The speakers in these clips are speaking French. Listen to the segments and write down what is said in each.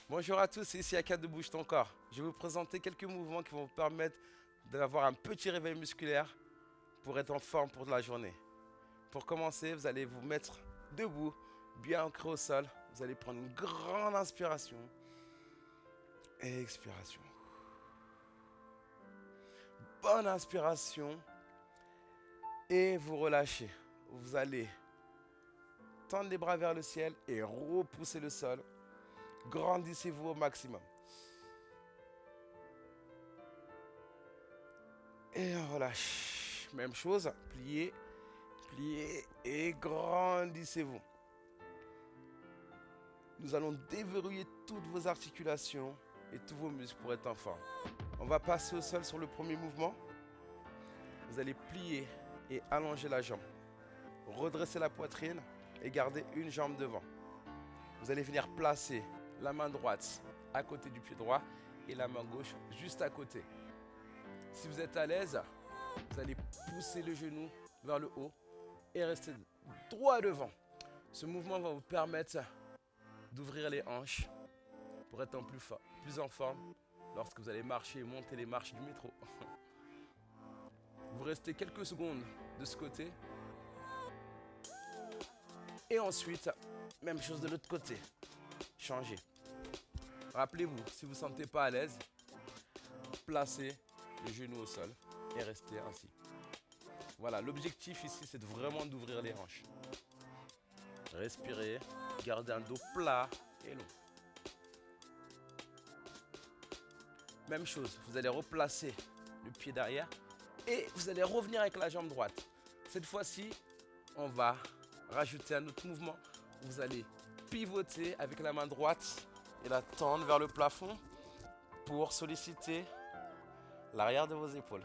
Bonjour à tous, c'est ici Aka de Bouge ton corps. Je vais vous présenter quelques mouvements qui vont vous permettre d'avoir un petit réveil musculaire pour être en forme pour la journée. Pour commencer, vous allez vous mettre debout, bien ancré au sol. Vous allez prendre une grande inspiration et expiration. Bonne inspiration et vous relâchez. Vous allez tendre les bras vers le ciel et repousser le sol. Grandissez-vous au maximum. Et on relâche. Même chose, pliez, pliez et grandissez-vous. Nous allons déverrouiller toutes vos articulations et tous vos muscles pour être en forme. On va passer au sol sur le premier mouvement. Vous allez plier et allonger la jambe. Redresser la poitrine et garder une jambe devant. Vous allez venir placer la main droite à côté du pied droit et la main gauche juste à côté. Si vous êtes à l'aise, vous allez pousser le genou vers le haut et rester droit devant. Ce mouvement va vous permettre d'ouvrir les hanches pour être plus en forme lorsque vous allez marcher et monter les marches du métro. Vous restez quelques secondes de ce côté. Et ensuite, même chose de l'autre côté. Changez. Rappelez-vous, si vous ne vous sentez pas à l'aise, placez le genou au sol et restez ainsi. Voilà, l'objectif ici, c'est vraiment d'ouvrir les hanches. Respirez, gardez un dos plat et long. Même chose, vous allez replacer le pied derrière et vous allez revenir avec la jambe droite. Cette fois-ci, on va rajouter un autre mouvement. Vous allez pivoter avec la main droite et la tendre vers le plafond pour solliciter l'arrière de vos épaules.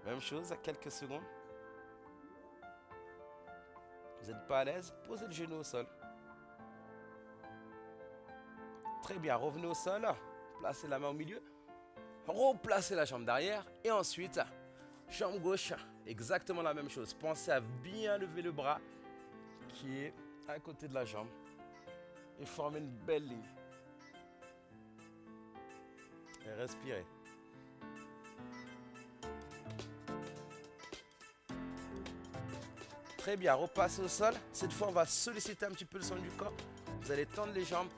Même chose, à quelques secondes. Vous n'êtes pas à l'aise, posez le genou au sol. Très bien, revenez au sol, placez la main au milieu, replacez la jambe derrière et ensuite, jambe gauche, exactement la même chose. Pensez à bien lever le bras qui est à côté de la jambe et former une belle ligne. Et respirez. Très bien, repassez au sol. Cette fois, on va solliciter un petit peu le centre du corps. Vous allez tendre les jambes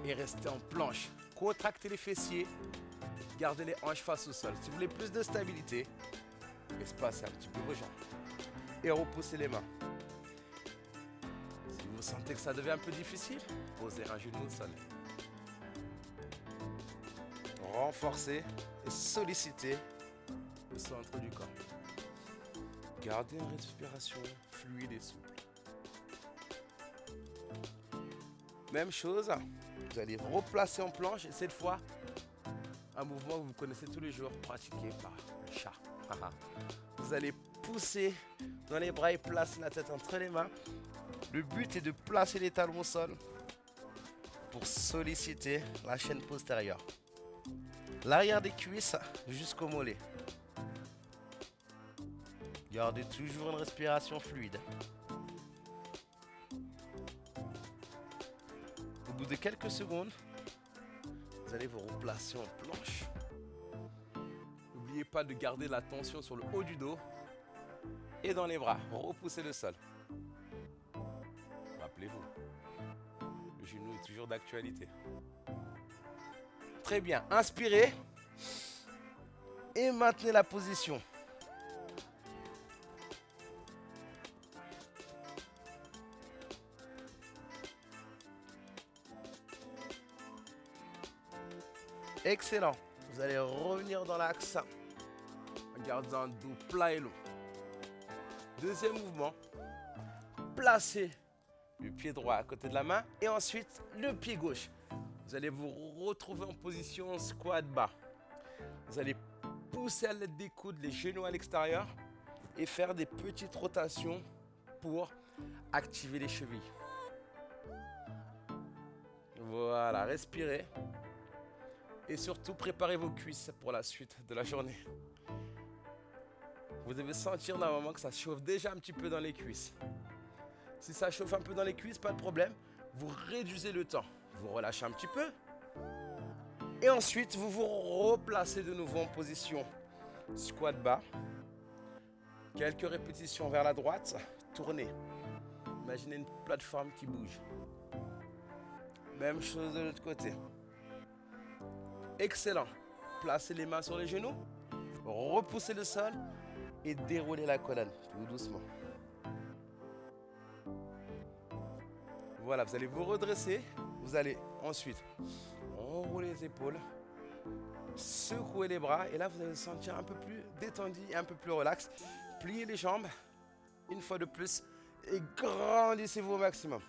et rester en planche. Contractez les fessiers. Gardez les hanches face au sol. Si vous voulez plus de stabilité, espacez un petit peu vos jambes. Et repoussez les mains. Si vous sentez que ça devient un peu difficile, posez un genou au sol. Renforcez et sollicitez le centre du corps. Gardez une respiration fluide et souple. Même chose, vous allez replacer en planche et cette fois, un mouvement que vous connaissez tous les jours, pratiqué par le chat. Vous allez pousser dans les bras et placer la tête entre les mains. Le but est de placer les talons au sol pour solliciter la chaîne postérieure. L'arrière des cuisses jusqu'au mollet. Gardez toujours une respiration fluide. Au bout de quelques secondes, vous allez vous replacer en planche. N'oubliez pas de garder la tension sur le haut du dos et dans les bras. Repoussez le sol. Rappelez-vous, le genou est toujours d'actualité. Très bien, inspirez et maintenez la position. Excellent. Vous allez revenir dans l'axe en gardant un dos plat et long. Deuxième mouvement. Placez le pied droit à côté de la main et ensuite le pied gauche. Vous allez vous retrouver en position squat bas. Vous allez pousser à l'aide des coudes les genoux à l'extérieur et faire des petites rotations pour activer les chevilles. Voilà, respirez. Et surtout, préparez vos cuisses pour la suite de la journée. Vous devez sentir dans un moment que ça chauffe déjà un petit peu dans les cuisses. Si ça chauffe un peu dans les cuisses, pas de problème. Vous réduisez le temps. Vous relâchez un petit peu. Et ensuite, vous vous replacez de nouveau en position squat bas. Quelques répétitions vers la droite. Tournez. Imaginez une plateforme qui bouge. Même chose de l'autre côté. Excellent. Placez les mains sur les genoux. Repoussez le sol. Et déroulez la colonne, tout doucement. Voilà, vous allez vous redresser. Vous allez ensuite enrouler les épaules. Secouer les bras. Et là, vous allez vous sentir un peu plus détendu et un peu plus relax. Pliez les jambes. Une fois de plus. Et grandissez-vous au maximum.